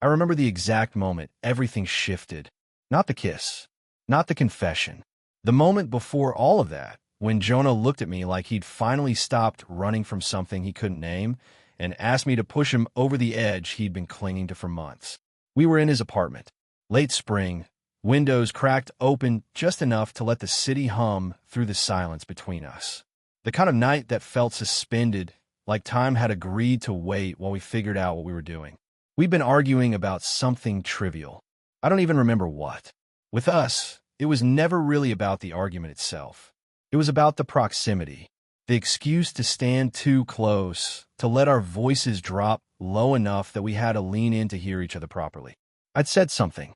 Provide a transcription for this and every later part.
I remember the exact moment everything shifted. Not the kiss, not the confession. The moment before all of that, when Jonah looked at me like he'd finally stopped running from something he couldn't name and asked me to push him over the edge he'd been clinging to for months. We were in his apartment. Late spring, windows cracked open just enough to let the city hum through the silence between us. The kind of night that felt suspended, like time had agreed to wait while we figured out what we were doing. We'd been arguing about something trivial. I don't even remember what. With us, it was never really about the argument itself. It was about the proximity, the excuse to stand too close, to let our voices drop low enough that we had to lean in to hear each other properly. I'd said something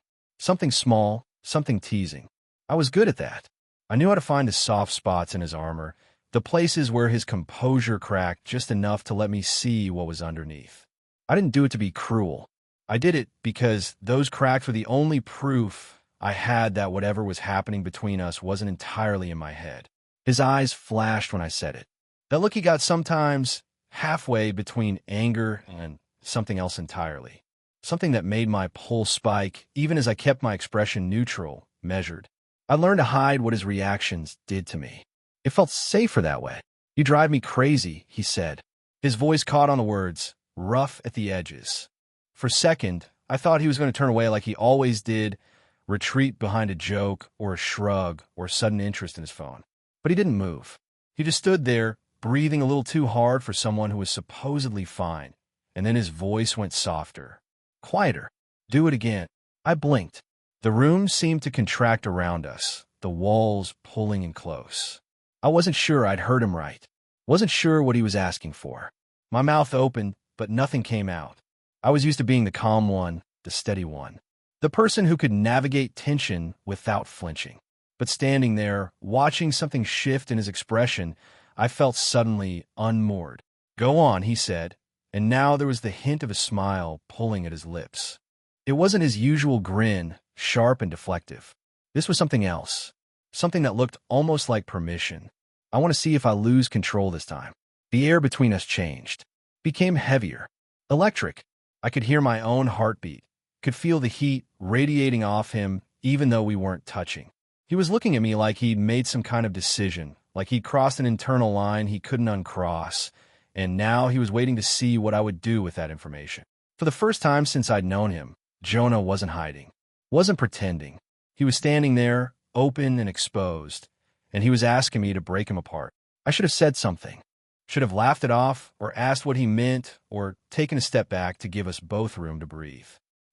small, something teasing. I was good at that. I knew how to find the soft spots in his armor, the places where his composure cracked just enough to let me see what was underneath. I didn't do it to be cruel. I did it because those cracks were the only proof I had that whatever was happening between us wasn't entirely in my head. His eyes flashed when I said it. That look he got sometimes halfway between anger and something else entirely. Something that made my pulse spike, even as I kept my expression neutral, measured. I learned to hide what his reactions did to me. It felt safer that way. "You drive me crazy," he said. His voice caught on the words, rough at the edges. For a second, I thought he was going to turn away like he always did, retreat behind a joke or a shrug or sudden interest in his phone. But he didn't move. He just stood there, breathing a little too hard for someone who was supposedly fine, and then his voice went softer. Quieter. "Do it again." I blinked. The room seemed to contract around us, the walls pulling in close. I wasn't sure I'd heard him right. Wasn't sure what he was asking for. My mouth opened, but nothing came out. I was used to being the calm one, the steady one. The person who could navigate tension without flinching. But standing there, watching something shift in his expression, I felt suddenly unmoored. "Go on," he said, and now there was the hint of a smile pulling at his lips. It wasn't his usual grin, sharp and deflective. This was something else, something that looked almost like permission. I want to see if I lose control this time. The air between us changed, became heavier, electric. I could hear my own heartbeat, could feel the heat radiating off him even though we weren't touching. He was looking at me like he'd made some kind of decision, like he'd crossed an internal line he couldn't uncross, and now he was waiting to see what I would do with that information. For the first time since I'd known him, Jonah wasn't hiding, wasn't pretending. He was standing there, open and exposed, and he was asking me to break him apart. I should have said something, should have laughed it off or asked what he meant or taken a step back to give us both room to breathe.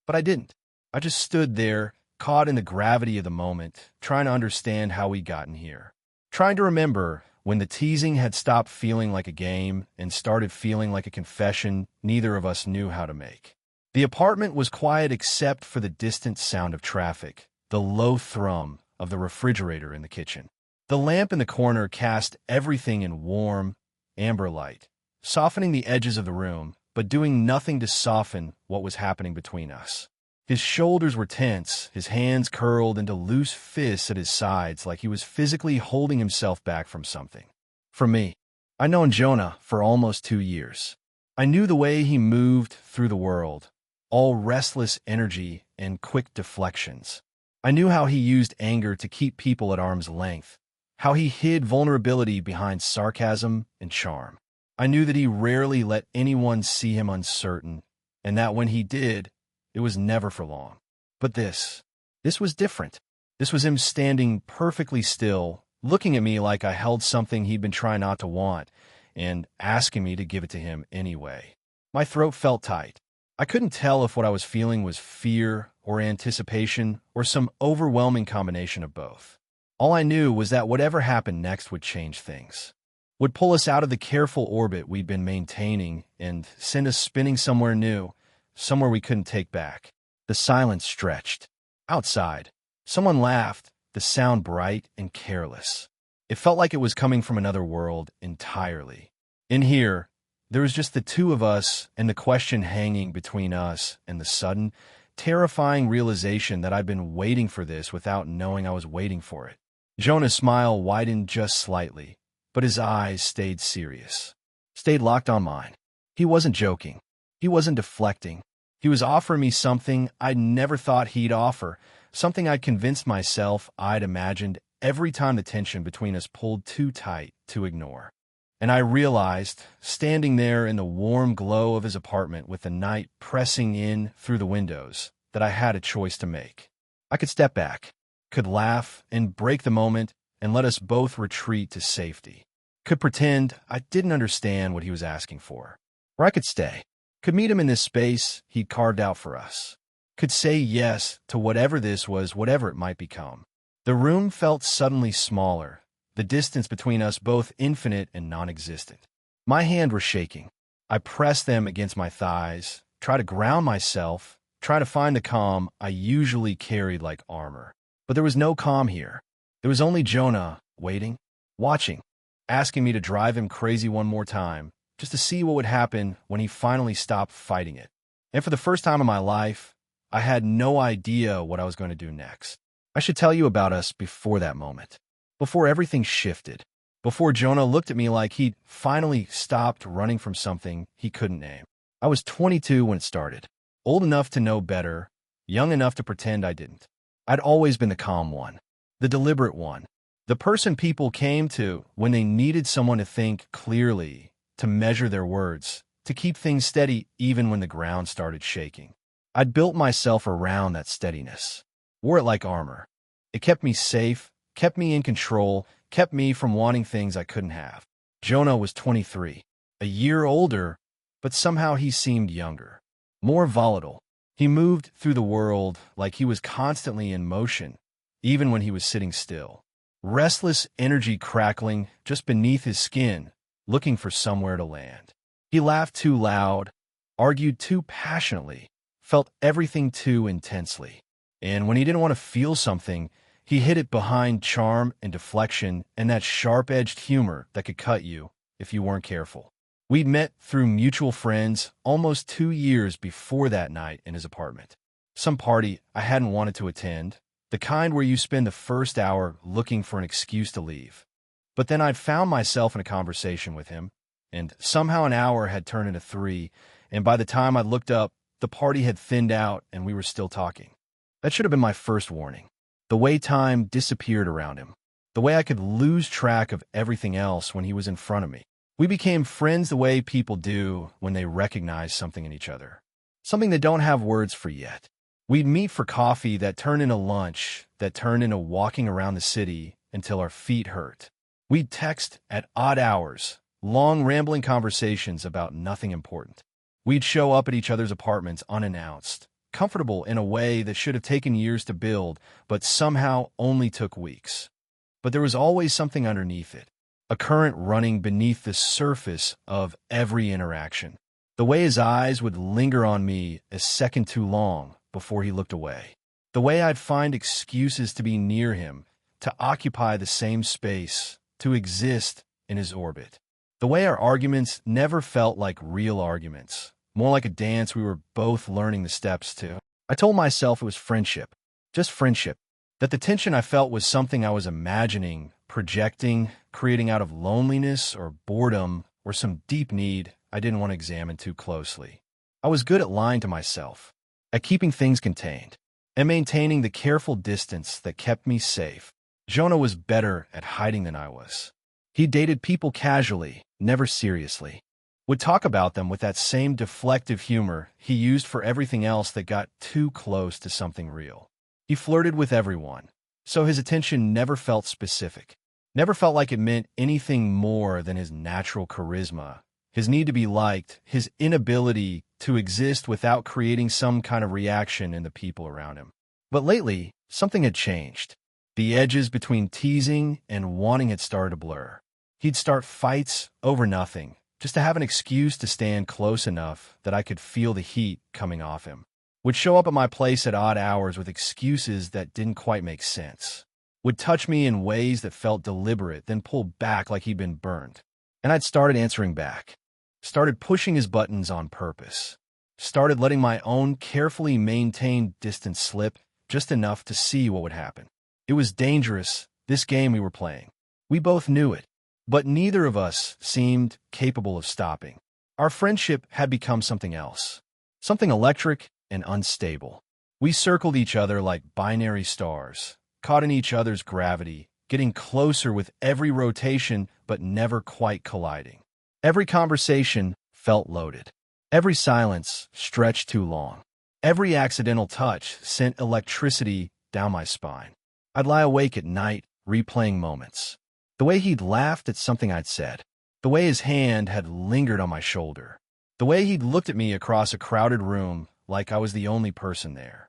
But I didn't. I just stood there, caught in the gravity of the moment, trying to understand how we'd gotten here. Trying to remember when the teasing had stopped feeling like a game and started feeling like a confession neither of us knew how to make. The apartment was quiet except for the distant sound of traffic, the low thrum of the refrigerator in the kitchen. The lamp in the corner cast everything in warm, amber light, softening the edges of the room, but doing nothing to soften what was happening between us. His shoulders were tense, his hands curled into loose fists at his sides like he was physically holding himself back from something. For me, I'd known Jonah for almost 2 years. I knew the way he moved through the world, all restless energy and quick deflections. I knew how he used anger to keep people at arm's length, how he hid vulnerability behind sarcasm and charm. I knew that he rarely let anyone see him uncertain, and that when he did, it was never for long. But this was different. This was him standing perfectly still, looking at me like I held something he'd been trying not to want, and asking me to give it to him anyway. My throat felt tight. I couldn't tell if what I was feeling was fear or anticipation or some overwhelming combination of both. All I knew was that whatever happened next would change things, would pull us out of the careful orbit we'd been maintaining and send us spinning somewhere new, somewhere we couldn't take back. The silence stretched. Outside, someone laughed, the sound bright and careless. It felt like it was coming from another world entirely. In here, there was just the two of us and the question hanging between us and the sudden, terrifying realization that I'd been waiting for this without knowing I was waiting for it. Jonah's smile widened just slightly, but his eyes stayed serious, stayed locked on mine. He wasn't joking. He wasn't deflecting. He was offering me something I never thought he'd offer, something I'd convinced myself I'd imagined every time the tension between us pulled too tight to ignore. And I realized, standing there in the warm glow of his apartment with the night pressing in through the windows, that I had a choice to make. I could step back, could laugh and break the moment and let us both retreat to safety. Could pretend I didn't understand what he was asking for. Or I could stay, could meet him in this space he'd carved out for us. Could say yes to whatever this was, whatever it might become. The room felt suddenly smaller, the distance between us both infinite and non-existent. My hands were shaking. I pressed them against my thighs, tried to ground myself, try to find the calm I usually carried like armor. But there was no calm here. There was only Jonah, waiting, watching, asking me to drive him crazy one more time, just to see what would happen when he finally stopped fighting it. And for the first time in my life, I had no idea what I was going to do next. I should tell you about us before that moment, before everything shifted, before Jonah looked at me like he'd finally stopped running from something he couldn't name. I was 22 when it started, old enough to know better, young enough to pretend I didn't. I'd always been the calm one, the deliberate one, the person people came to when they needed someone to think clearly, to measure their words, to keep things steady even when the ground started shaking. I'd built myself around that steadiness, wore it like armor. It kept me safe, kept me in control, kept me from wanting things I couldn't have. Jonah was 23, a year older, but somehow he seemed younger, more volatile. He moved through the world like he was constantly in motion, even when he was sitting still. Restless energy crackling just beneath his skin, looking for somewhere to land. He laughed too loud, argued too passionately, felt everything too intensely. And when he didn't want to feel something, he hid it behind charm and deflection and that sharp-edged humor that could cut you if you weren't careful. We'd met through mutual friends almost 2 years before that night in his apartment. Some party I hadn't wanted to attend, the kind where you spend the first hour looking for an excuse to leave. But then I'd found myself in a conversation with him, and somehow an hour had turned into 3, and by the time I looked up, the party had thinned out and we were still talking. That should have been my first warning. The way time disappeared around him. The way I could lose track of everything else when he was in front of me. We became friends the way people do when they recognize something in each other. Something they don't have words for yet. We'd meet for coffee that turned into lunch, that turned into walking around the city until our feet hurt. We'd text at odd hours, long rambling conversations about nothing important. We'd show up at each other's apartments unannounced, comfortable in a way that should have taken years to build, but somehow only took weeks. But there was always something underneath it, a current running beneath the surface of every interaction. The way his eyes would linger on me a second too long before he looked away. The way I'd find excuses to be near him, to occupy the same space, to exist in his orbit. The way our arguments never felt like real arguments, more like a dance we were both learning the steps to. I told myself it was friendship, just friendship, that the tension I felt was something I was imagining, projecting, creating out of loneliness or boredom or some deep need I didn't want to examine too closely. I was good at lying to myself, at keeping things contained, and maintaining the careful distance that kept me safe. Jonah was better at hiding than I was. He dated people casually, never seriously. Would talk about them with that same deflective humor he used for everything else that got too close to something real. He flirted with everyone, so his attention never felt specific, never felt like it meant anything more than his natural charisma, his need to be liked, his inability to exist without creating some kind of reaction in the people around him. But lately, something had changed. The edges between teasing and wanting had started to blur. He'd start fights over nothing, just to have an excuse to stand close enough that I could feel the heat coming off him. Would show up at my place at odd hours with excuses that didn't quite make sense. Would touch me in ways that felt deliberate, then pull back like he'd been burned. And I'd started answering back. Started pushing his buttons on purpose. Started letting my own carefully maintained distance slip just enough to see what would happen. It was dangerous, this game we were playing. We both knew it, but neither of us seemed capable of stopping. Our friendship had become something else. Something electric, and unstable. We circled each other like binary stars, caught in each other's gravity, getting closer with every rotation but never quite colliding. Every conversation felt loaded. Every silence stretched too long. Every accidental touch sent electricity down my spine. I'd lie awake at night, replaying moments. The way he'd laughed at something I'd said. The way his hand had lingered on my shoulder. The way he'd looked at me across a crowded room like I was the only person there.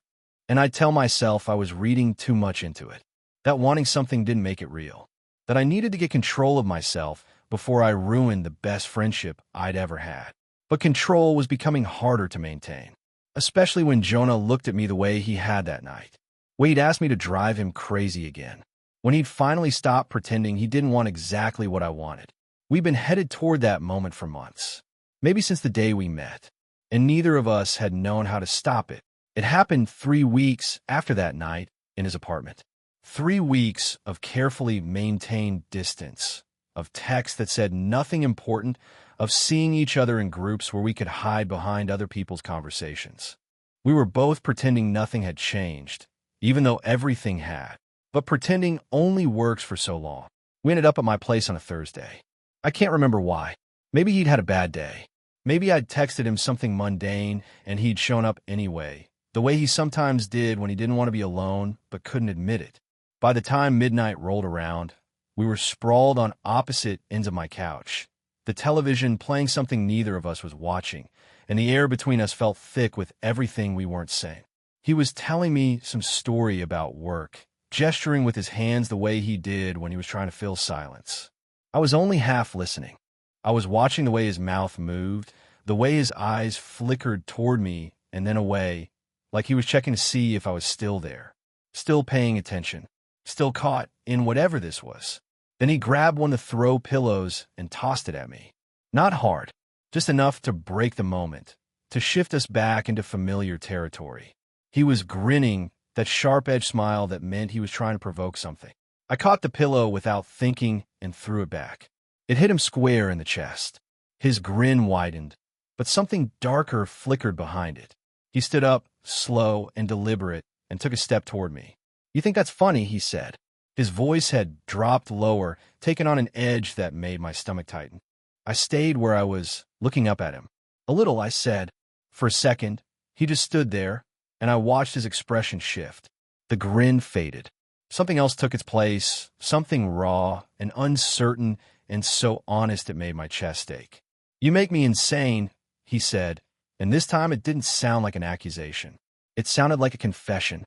And I'd tell myself I was reading too much into it. That wanting something didn't make it real. That I needed to get control of myself before I ruined the best friendship I'd ever had. But control was becoming harder to maintain. Especially when Jonah looked at me the way he had that night. When he'd asked me to drive him crazy again. When he'd finally stopped pretending he didn't want exactly what I wanted. We'd been headed toward that moment for months. Maybe since the day we met. And neither of us had known how to stop it. It happened 3 weeks after that night in his apartment. 3 weeks of carefully maintained distance. Of texts that said nothing important. Of seeing each other in groups where we could hide behind other people's conversations. We were both pretending nothing had changed, even though everything had. But pretending only works for so long. We ended up at my place on a Thursday. I can't remember why. Maybe he'd had a bad day. Maybe I'd texted him something mundane and he'd shown up anyway, the way he sometimes did when he didn't want to be alone but couldn't admit it. By the time midnight rolled around, we were sprawled on opposite ends of my couch. The television playing something neither of us was watching, and the air between us felt thick with everything we weren't saying. He was telling me some story about work, gesturing with his hands the way he did when he was trying to fill silence. I was only half listening. I was watching the way his mouth moved, the way his eyes flickered toward me and then away, like he was checking to see if I was still there, still paying attention, still caught in whatever this was. Then he grabbed one of the throw pillows and tossed it at me. Not hard, just enough to break the moment, to shift us back into familiar territory. He was grinning, that sharp-edged smile that meant he was trying to provoke something. I caught the pillow without thinking and threw it back. It hit him square in the chest. His grin widened, but something darker flickered behind it. He stood up, slow and deliberate, and took a step toward me. "You think that's funny?" he said. His voice had dropped lower, taken on an edge that made my stomach tighten. I stayed where I was, looking up at him. "A little," I said. For a second, he just stood there, and I watched his expression shift. The grin faded. Something else took its place, something raw and uncertain and so honest it made my chest ache. "You make me insane," he said, and this time it didn't sound like an accusation. It sounded like a confession.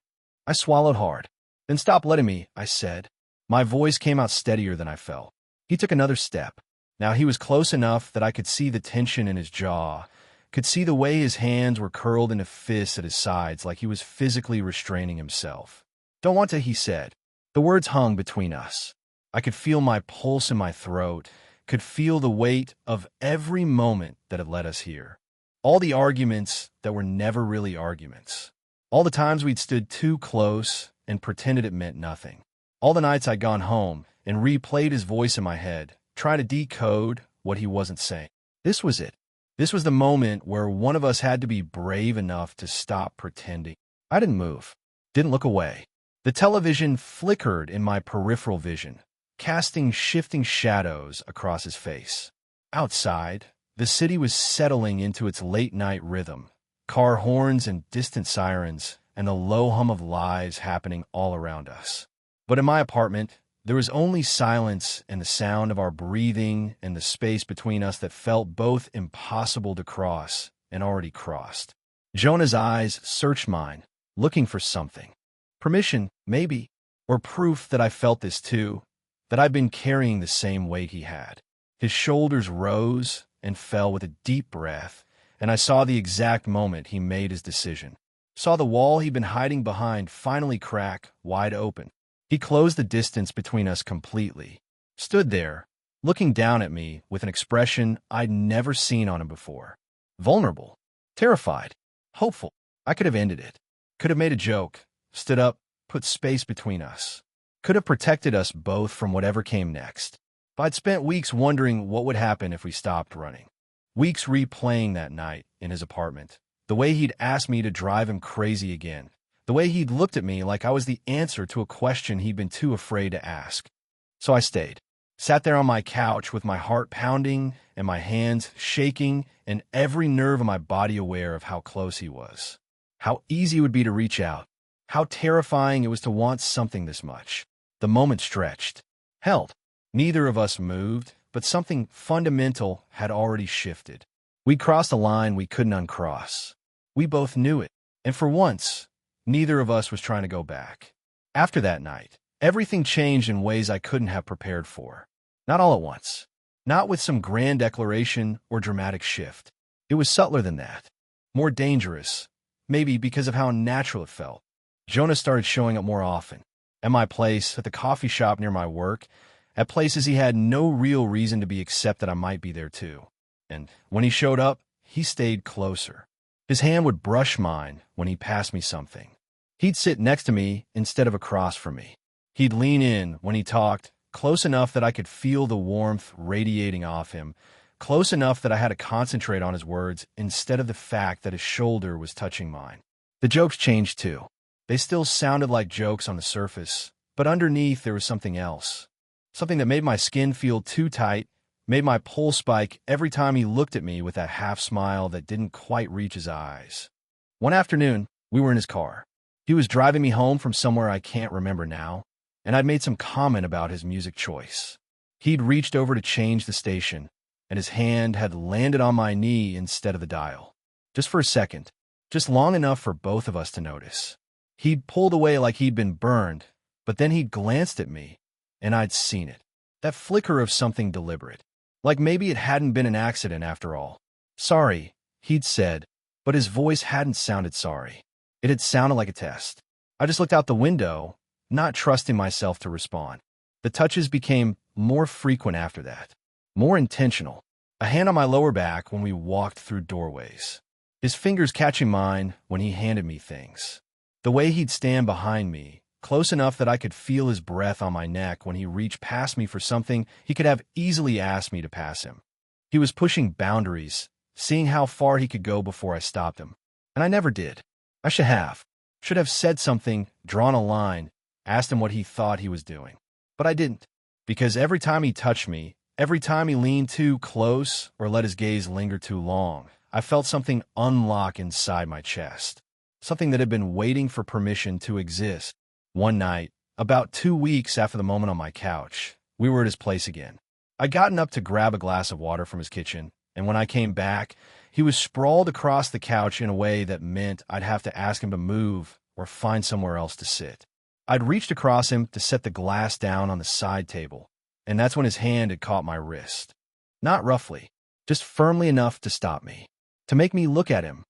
I swallowed hard. "Then stop letting me," I said. My voice came out steadier than I felt. He took another step. Now he was close enough that I could see the tension in his jaw, could see the way his hands were curled into fists at his sides like he was physically restraining himself. "Don't want to," he said. The words hung between us. I could feel my pulse in my throat, could feel the weight of every moment that had led us here. All the arguments that were never really arguments. All the times we'd stood too close and pretended it meant nothing. All the nights I'd gone home and replayed his voice in my head, trying to decode what he wasn't saying. This was it. This was the moment where one of us had to be brave enough to stop pretending. I didn't move, didn't look away. The television flickered in my peripheral vision, casting shifting shadows across his face. Outside, the city was settling into its late-night rhythm, car horns and distant sirens, and the low hum of lives happening all around us. But in my apartment, there was only silence and the sound of our breathing and the space between us that felt both impossible to cross and already crossed. Jonah's eyes searched mine, looking for something. Permission, maybe, or proof that I felt this too, that I'd been carrying the same weight he had. His shoulders rose and fell with a deep breath, and I saw the exact moment he made his decision. Saw the wall he'd been hiding behind finally crack wide open. He closed the distance between us completely, stood there, looking down at me with an expression I'd never seen on him before. Vulnerable, terrified, hopeful. I could have ended it, could have made a joke, stood up, put space between us, could have protected us both from whatever came next. But I'd spent weeks wondering what would happen if we stopped running. Weeks replaying that night in his apartment, The way he'd asked me to drive him crazy again. The way he'd looked at me like I was the answer to a question he'd been too afraid to ask. So I stayed. Sat there on my couch with my heart pounding and my hands shaking and every nerve in my body aware of how close he was. How easy it would be to reach out. How terrifying it was to want something this much. The moment stretched. Held. Neither of us moved, but something fundamental had already shifted. We'd crossed a line we couldn't uncross. We both knew it, and for once, neither of us was trying to go back. After that night, everything changed in ways I couldn't have prepared for. Not all at once. Not with some grand declaration or dramatic shift. It was subtler than that. More dangerous. Maybe because of how natural it felt. Jonah started showing up more often. At my place, at the coffee shop near my work, at places he had no real reason to be except that I might be there too. And when he showed up, he stayed closer. His hand would brush mine when he passed me something. He'd sit next to me instead of across from me. He'd lean in when he talked, close enough that I could feel the warmth radiating off him, close enough that I had to concentrate on his words instead of the fact that his shoulder was touching mine. The jokes changed too. They still sounded like jokes on the surface, but underneath there was something else. Something that made my skin feel too tight, made my pulse spike every time he looked at me with that half smile that didn't quite reach his eyes. One afternoon, we were in his car. He was driving me home from somewhere I can't remember now, and I'd made some comment about his music choice. He'd reached over to change the station, and his hand had landed on my knee instead of the dial. Just for a second, just long enough for both of us to notice. He'd pulled away like he'd been burned, but then he'd glanced at me, and I'd seen it. That flicker of something deliberate. Like maybe it hadn't been an accident after all. Sorry, he'd said, but his voice hadn't sounded sorry. It had sounded like a test. I just looked out the window, not trusting myself to respond. The touches became more frequent after that, more intentional. A hand on my lower back when we walked through doorways. His fingers catching mine when he handed me things. The way he'd stand behind me, close enough that I could feel his breath on my neck when he reached past me for something he could have easily asked me to pass him. He was pushing boundaries, seeing how far he could go before I stopped him. And I never did. I should have. Should have said something, drawn a line, asked him what he thought he was doing. But I didn't. Because every time he touched me, every time he leaned too close or let his gaze linger too long, I felt something unlock inside my chest. Something that had been waiting for permission to exist. One night, about 2 weeks after the moment on my couch, we were at his place again. I'd gotten up to grab a glass of water from his kitchen, and when I came back, he was sprawled across the couch in a way that meant I'd have to ask him to move or find somewhere else to sit. I'd reached across him to set the glass down on the side table, and that's when his hand had caught my wrist. Not roughly, just firmly enough to stop me, to make me look at him.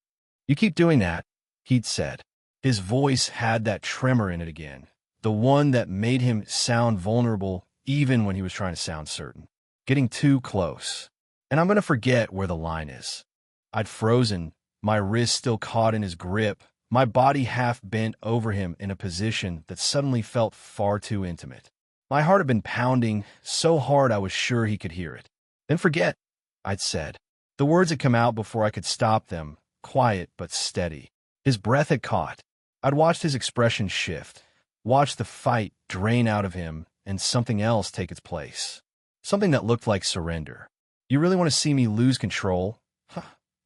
"You keep doing that," he'd said. His voice had that tremor in it again, the one that made him sound vulnerable even when he was trying to sound certain. Getting too close. And I'm going to forget where the line is. I'd frozen, my wrist still caught in his grip, my body half bent over him in a position that suddenly felt far too intimate. My heart had been pounding so hard I was sure he could hear it. "Then forget," I'd said. The words had come out before I could stop them, quiet but steady. His breath had caught. I'd watched his expression shift, watched the fight drain out of him and something else take its place. Something that looked like surrender. "You really want to see me lose control?"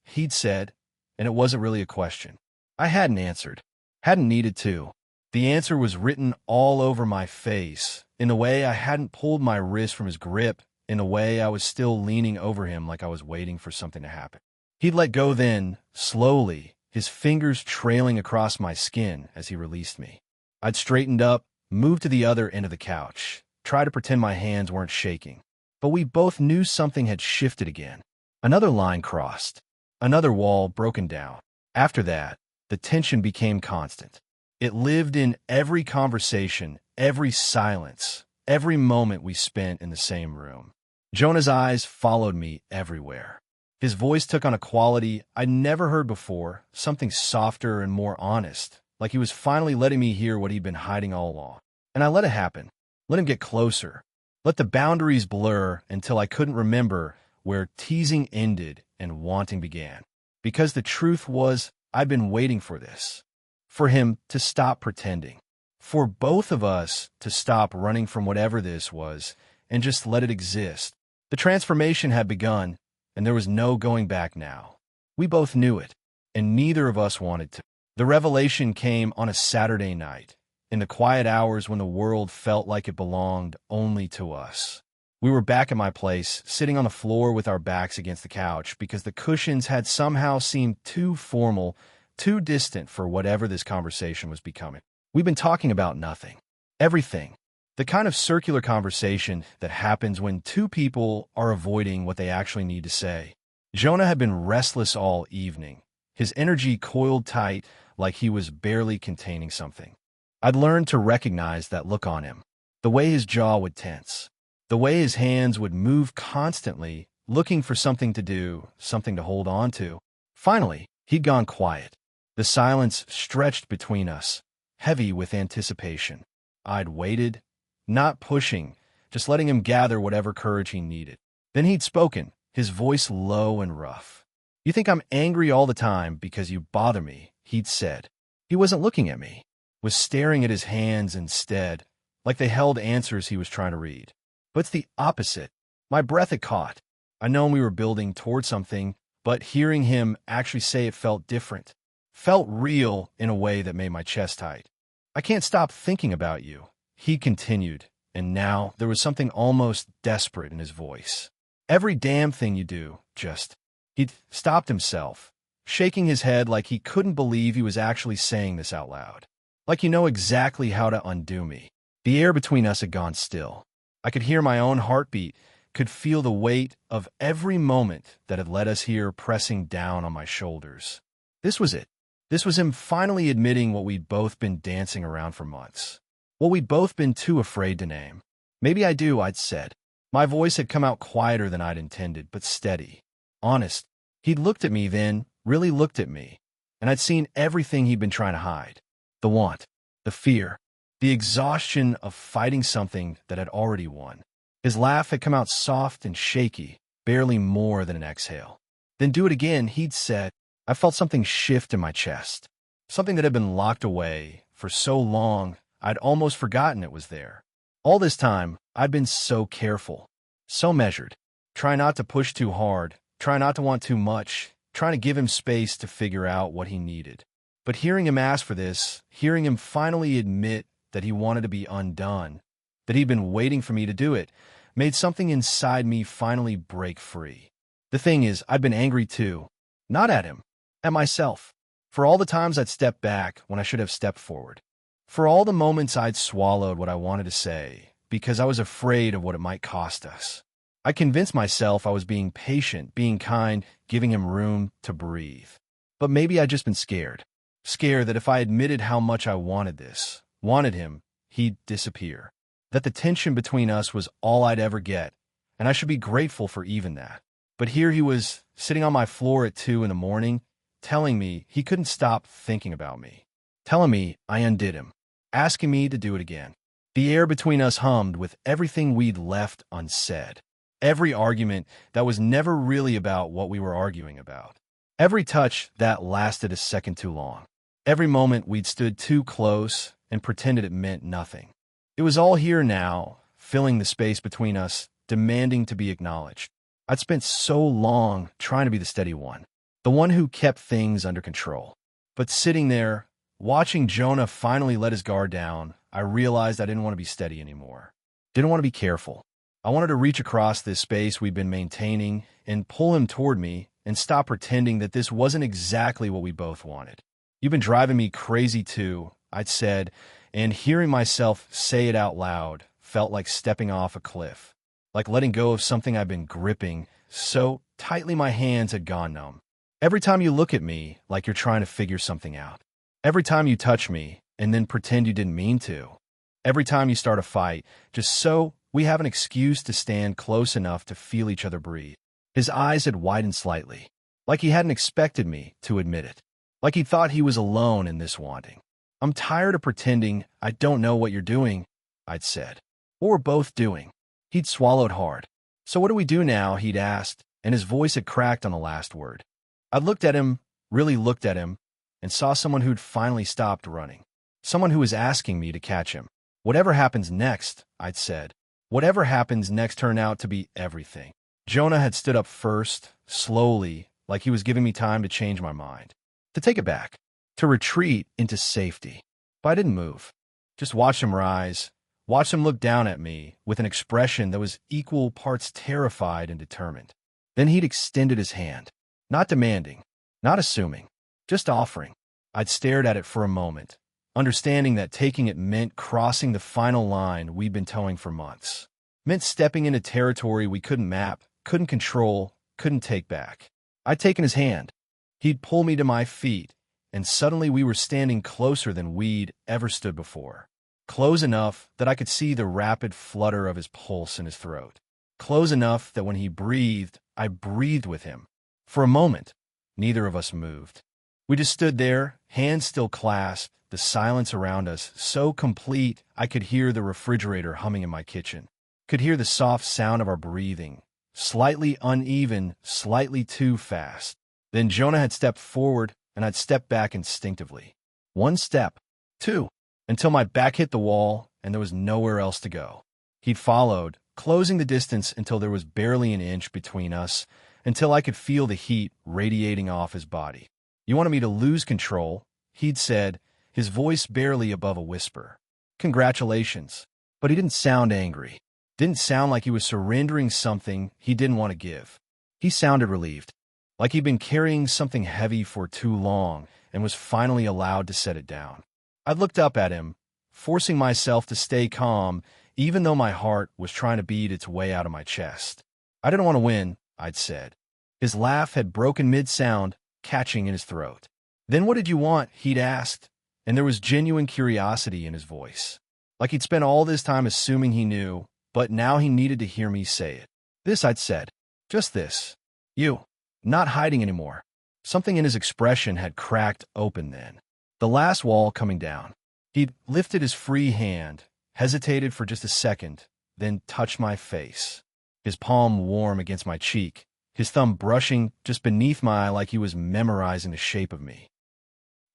He'd said, and it wasn't really a question. I hadn't answered. Hadn't needed to. The answer was written all over my face, in the way I hadn't pulled my wrist from his grip, in the way I was still leaning over him like I was waiting for something to happen. He'd let go then, slowly, his fingers trailing across my skin as he released me. I'd straightened up, moved to the other end of the couch, tried to pretend my hands weren't shaking. But we both knew something had shifted again. Another line crossed. Another wall broken down. After that, the tension became constant. It lived in every conversation, every silence, every moment we spent in the same room. Jonah's eyes followed me everywhere. His voice took on a quality I'd never heard before, something softer and more honest, like he was finally letting me hear what he'd been hiding all along. And I let it happen. Let him get closer. Let the boundaries blur until I couldn't remember where teasing ended and wanting began. Because the truth was, I'd been waiting for this. For him to stop pretending. For both of us to stop running from whatever this was and just let it exist. The transformation had begun, and there was no going back now. We both knew it, and neither of us wanted to. The revelation came on a Saturday night, in the quiet hours when the world felt like it belonged only to us. We were back at my place, sitting on the floor with our backs against the couch because the cushions had somehow seemed too formal, too distant for whatever this conversation was becoming. We've been talking about nothing. Everything. The kind of circular conversation that happens when two people are avoiding what they actually need to say. Jonah had been restless all evening, his energy coiled tight like he was barely containing something. I'd learned to recognize that look on him, the way his jaw would tense, the way his hands would move constantly, looking for something to do, something to hold on to. Finally, he'd gone quiet. The silence stretched between us, heavy with anticipation. I'd waited, not pushing, just letting him gather whatever courage he needed. Then he'd spoken, his voice low and rough. "You think I'm angry all the time because you bother me," he'd said. He wasn't looking at me, was staring at his hands instead, like they held answers he was trying to read. But it's the opposite. My breath had caught. I'd known we were building toward something, but hearing him actually say it felt different. Felt real in a way that made my chest tight. "I can't stop thinking about you," he continued, and now there was something almost desperate in his voice. "Every damn thing you do, just—" He'd stopped himself, shaking his head like he couldn't believe he was actually saying this out loud. "Like you know exactly how to undo me." The air between us had gone still. I could hear my own heartbeat, could feel the weight of every moment that had led us here pressing down on my shoulders. This was it. This was him finally admitting what we'd both been dancing around for months. What we'd both been too afraid to name. "Maybe I do," I'd said. My voice had come out quieter than I'd intended, but steady. Honest. He'd looked at me then, really looked at me, and I'd seen everything he'd been trying to hide. The want, the fear, the exhaustion of fighting something that had already won. His laugh had come out soft and shaky, barely more than an exhale. "Then do it again," he'd said. I felt something shift in my chest, something that had been locked away for so long I'd almost forgotten it was there. All this time, I'd been so careful, so measured, trying not to push too hard, trying not to want too much, trying to give him space to figure out what he needed. But hearing him ask for this, hearing him finally admit that he wanted to be undone, that he'd been waiting for me to do it, made something inside me finally break free. The thing is, I'd been angry too. Not at him. At myself. For all the times I'd stepped back when I should have stepped forward. For all the moments I'd swallowed what I wanted to say, because I was afraid of what it might cost us. I convinced myself I was being patient, being kind, giving him room to breathe. But maybe I'd just been scared. Scared that if I admitted how much I wanted this, wanted him, he'd disappear. That the tension between us was all I'd ever get, and I should be grateful for even that. But here he was, sitting on my floor at 2 a.m, telling me he couldn't stop thinking about me. Telling me I undid him. Asking me to do it again. The air between us hummed with everything we'd left unsaid. Every argument that was never really about what we were arguing about. Every touch that lasted a second too long. Every moment we'd stood too close and pretended it meant nothing. It was all here now, filling the space between us, demanding to be acknowledged. I'd spent so long trying to be the steady one, the one who kept things under control. But sitting there, watching Jonah finally let his guard down, I realized I didn't want to be steady anymore. Didn't want to be careful. I wanted to reach across this space we'd been maintaining and pull him toward me and stop pretending that this wasn't exactly what we both wanted. "You've been driving me crazy too," I'd said, and hearing myself say it out loud felt like stepping off a cliff, like letting go of something I'd been gripping so tightly my hands had gone numb. "Every time you look at me like you're trying to figure something out. Every time you touch me and then pretend you didn't mean to. Every time you start a fight, just so we have an excuse to stand close enough to feel each other breathe." His eyes had widened slightly, like he hadn't expected me to admit it, like he thought he was alone in this wanting. "I'm tired of pretending I don't know what you're doing," I'd said. "What we're both doing." He'd swallowed hard. "So what do we do now?" he'd asked, and his voice had cracked on the last word. I looked at him, really looked at him, and saw someone who'd finally stopped running. Someone who was asking me to catch him. Whatever happens next, I'd said. Whatever happens next turned out to be everything. Jonah had stood up first, slowly, like he was giving me time to change my mind. To take it back. To retreat into safety. But I didn't move. Just watched him rise, watched him look down at me with an expression that was equal parts terrified and determined. Then he'd extended his hand. Not demanding, not assuming, just offering. I'd stared at it for a moment, understanding that taking it meant crossing the final line we'd been towing for months. Meant stepping into territory we couldn't map, couldn't control, couldn't take back. I'd taken his hand. He'd pull me to my feet, and suddenly we were standing closer than we'd ever stood before. Close enough that I could see the rapid flutter of his pulse in his throat. Close enough that when he breathed, I breathed with him. For a moment, neither of us moved. We just stood there, hands still clasped, the silence around us so complete I could hear the refrigerator humming in my kitchen. Could hear the soft sound of our breathing, slightly uneven, slightly too fast. Then Jonah had stepped forward, and I'd stepped back instinctively. One step, two, until my back hit the wall and there was nowhere else to go. He'd followed, closing the distance until there was barely an inch between us, until I could feel the heat radiating off his body. You wanted me to lose control, he'd said, his voice barely above a whisper. Congratulations. But he didn't sound angry. Didn't sound like he was surrendering something he didn't want to give. He sounded relieved, like he'd been carrying something heavy for too long and was finally allowed to set it down. I looked up at him, forcing myself to stay calm, even though my heart was trying to beat its way out of my chest. I didn't want to win, I'd said. His laugh had broken mid-sound, catching in his throat. Then what did you want, he'd asked, and there was genuine curiosity in his voice. Like he'd spent all this time assuming he knew, but now he needed to hear me say it. This, I'd said. Just this. You. Not hiding anymore. Something in his expression had cracked open then. The last wall coming down. He'd lifted his free hand, hesitated for just a second, then touched my face. His palm warm against my cheek, his thumb brushing just beneath my eye like he was memorizing the shape of me.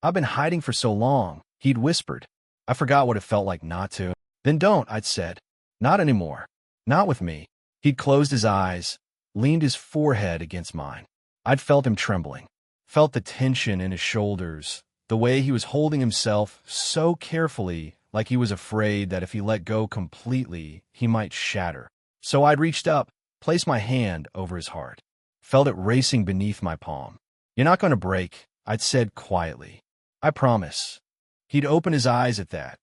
I've been hiding for so long, he'd whispered. I forgot what it felt like not to. Then don't, I'd said. Not anymore. Not with me. He'd closed his eyes, leaned his forehead against mine. I'd felt him trembling, felt the tension in his shoulders, the way he was holding himself so carefully, like he was afraid that if he let go completely, he might shatter. So I'd reached up, placed my hand over his heart, felt it racing beneath my palm. You're not going to break, I'd said quietly. I promise. He'd opened his eyes at that,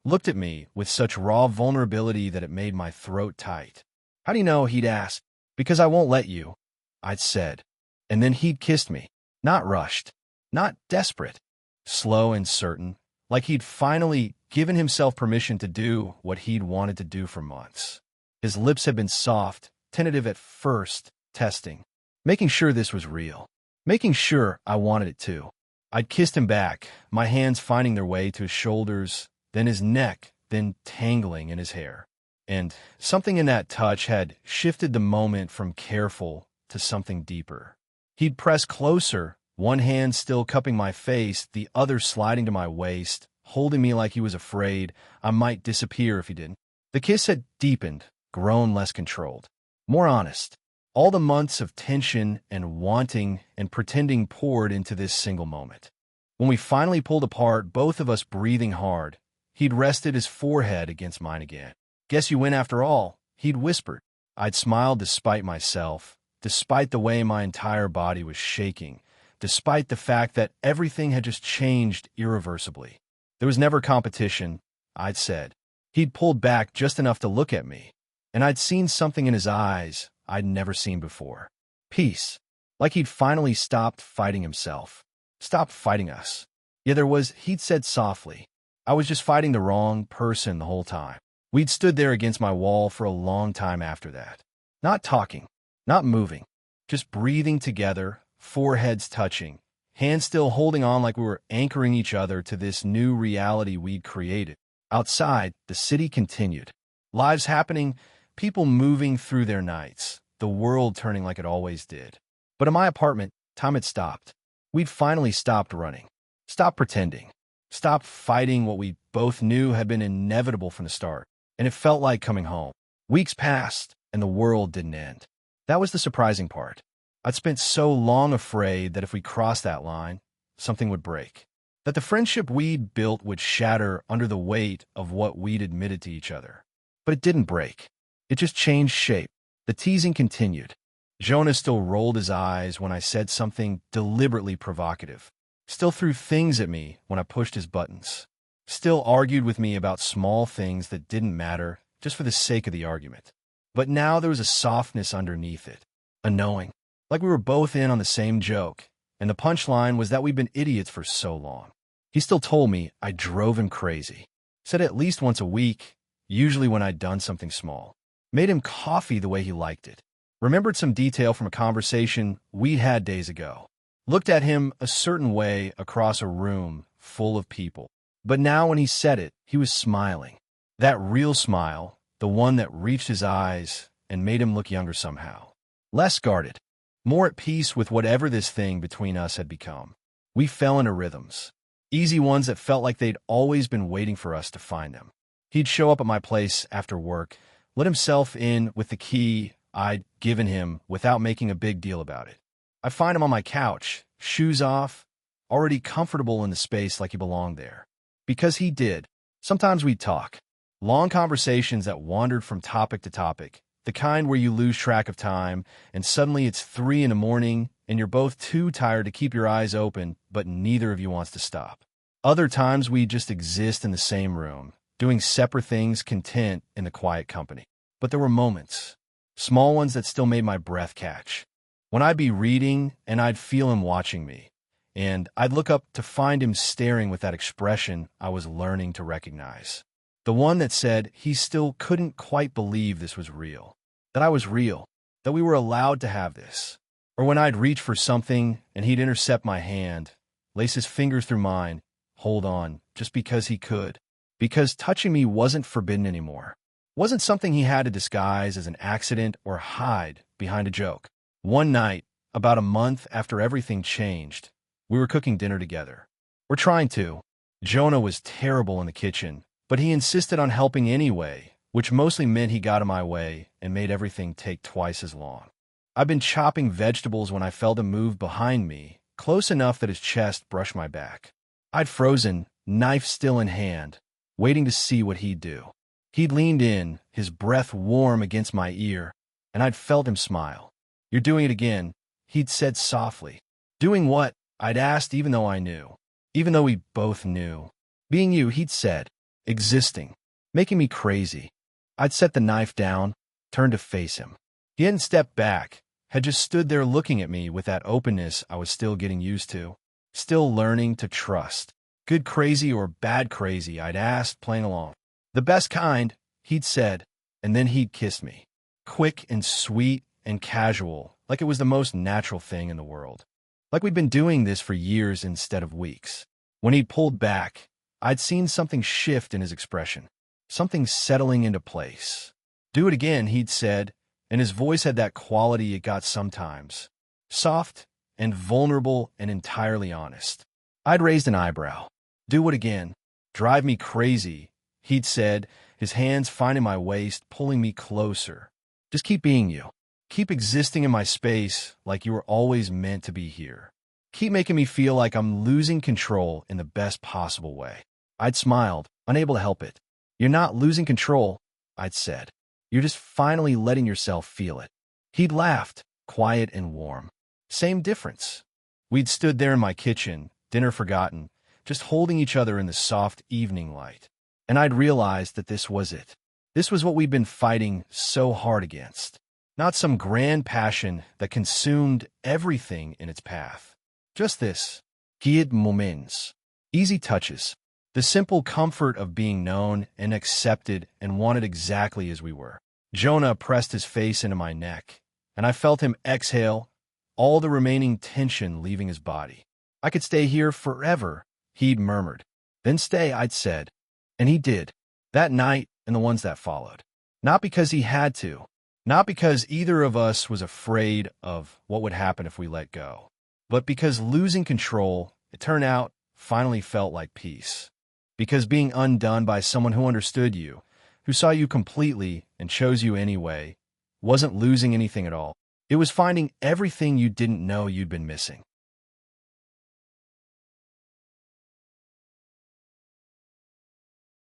looked at me with such raw vulnerability that it made my throat tight. How do you know, he'd asked. Because I won't let you, I'd said. And then he'd kissed me, not rushed, not desperate, slow and certain, like he'd finally given himself permission to do what he'd wanted to do for months. His lips had been soft, tentative at first, testing, making sure this was real, making sure I wanted it too. I'd kissed him back, my hands finding their way to his shoulders, then his neck, then tangling in his hair. And something in that touch had shifted the moment from careful to something deeper. He'd pressed closer, one hand still cupping my face, the other sliding to my waist, holding me like he was afraid I might disappear if he didn't. The kiss had deepened, grown less controlled, more honest. All the months of tension and wanting and pretending poured into this single moment. When we finally pulled apart, both of us breathing hard, he'd rested his forehead against mine again. Guess you win after all, he'd whispered. I'd smiled despite myself, despite the way my entire body was shaking, despite the fact that everything had just changed irreversibly. There was never competition, I'd said. He'd pulled back just enough to look at me, and I'd seen something in his eyes I'd never seen before. Peace. Like he'd finally stopped fighting himself. Stopped fighting us. Yeah, there was, he'd said softly. I was just fighting the wrong person the whole time. We'd stood there against my wall for a long time after that. Not talking, not moving, just breathing together, foreheads touching, hands still holding on like we were anchoring each other to this new reality we'd created. Outside, the city continued. Lives happening, people moving through their nights, the world turning like it always did. But in my apartment, time had stopped. We'd finally stopped running. Stop pretending. Stop fighting what we both knew had been inevitable from the start. And it felt like coming home. Weeks passed, and the world didn't end. That was the surprising part. I'd spent so long afraid that if we crossed that line, something would break. That the friendship we'd built would shatter under the weight of what we'd admitted to each other. But it didn't break. It just changed shape. The teasing continued. Jonah still rolled his eyes when I said something deliberately provocative. Still threw things at me when I pushed his buttons. Still argued with me about small things that didn't matter just for the sake of the argument. But now there was a softness underneath it. A knowing. Like we were both in on the same joke. And the punchline was that we'd been idiots for so long. He still told me I drove him crazy. Said it at least once a week, usually when I'd done something small. Made him coffee the way he liked it. Remembered some detail from a conversation we'd had days ago. Looked at him a certain way across a room full of people. But now when he said it, he was smiling. That real smile, the one that reached his eyes and made him look younger somehow. Less guarded. More at peace with whatever this thing between us had become. We fell into rhythms. Easy ones that felt like they'd always been waiting for us to find them. He'd show up at my place after work, let himself in with the key I'd given him without making a big deal about it. I'd find him on my couch, shoes off, already comfortable in the space like he belonged there. Because he did. Sometimes we'd talk. Long conversations that wandered from topic to topic, the kind where you lose track of time, and suddenly it's 3 in the morning, and you're both too tired to keep your eyes open, but neither of you wants to stop. Other times we just exist in the same room, doing separate things, content in the quiet company. But there were moments, small ones that still made my breath catch. When I'd be reading, and I'd feel him watching me, and I'd look up to find him staring with that expression I was learning to recognize. The one that said he still couldn't quite believe this was real, that I was real, that we were allowed to have this. Or when I'd reach for something and he'd intercept my hand, lace his fingers through mine, hold on, just because he could. Because touching me wasn't forbidden anymore. Wasn't something he had to disguise as an accident or hide behind a joke. One night, about a month after everything changed, we were cooking dinner together. We're trying to. Jonah was terrible in the kitchen, but he insisted on helping anyway, which mostly meant he got in my way and made everything take twice as long. I'd been chopping vegetables when I felt him move behind me, close enough that his chest brushed my back. I'd frozen, knife still in hand, waiting to see what he'd do. He'd leaned in, his breath warm against my ear, and I'd felt him smile. "You're doing it again," he'd said softly. Doing what? I'd asked even though I knew. Even though we both knew. Being you, he'd said. Existing. Making me crazy. I'd set the knife down, turned to face him. He hadn't stepped back, had just stood there looking at me with that openness I was still getting used to. Still learning to trust. Good crazy or bad crazy, I'd asked, playing along. The best kind, he'd said, and then he'd kissed me. Quick and sweet and casual, like it was the most natural thing in the world. Like we'd been doing this for years instead of weeks. When he'd pulled back, I'd seen something shift in his expression. Something settling into place. "Do it again," he'd said, and his voice had that quality it got sometimes. Soft and vulnerable and entirely honest. I'd raised an eyebrow. "Do it again. Drive me crazy," he'd said, his hands finding my waist, pulling me closer. "Just keep being you. Keep existing in my space like you were always meant to be here. Keep making me feel like I'm losing control in the best possible way." I'd smiled, unable to help it. "You're not losing control," I'd said. "You're just finally letting yourself feel it." He'd laughed, quiet and warm. Same difference. We'd stood there in my kitchen, dinner forgotten, just holding each other in the soft evening light. And I'd realized that this was it. This was what we'd been fighting so hard against. Not some grand passion that consumed everything in its path. Just this. Guied moments. Easy touches. The simple comfort of being known and accepted and wanted exactly as we were. Jonah pressed his face into my neck, and I felt him exhale, all the remaining tension leaving his body. "I could stay here forever," he'd murmured. "Then stay," I'd said. And he did. That night and the ones that followed. Not because he had to. Not because either of us was afraid of what would happen if we let go. But because losing control, it turned out, finally felt like peace. Because being undone by someone who understood you, who saw you completely and chose you anyway, wasn't losing anything at all. It was finding everything you didn't know you'd been missing.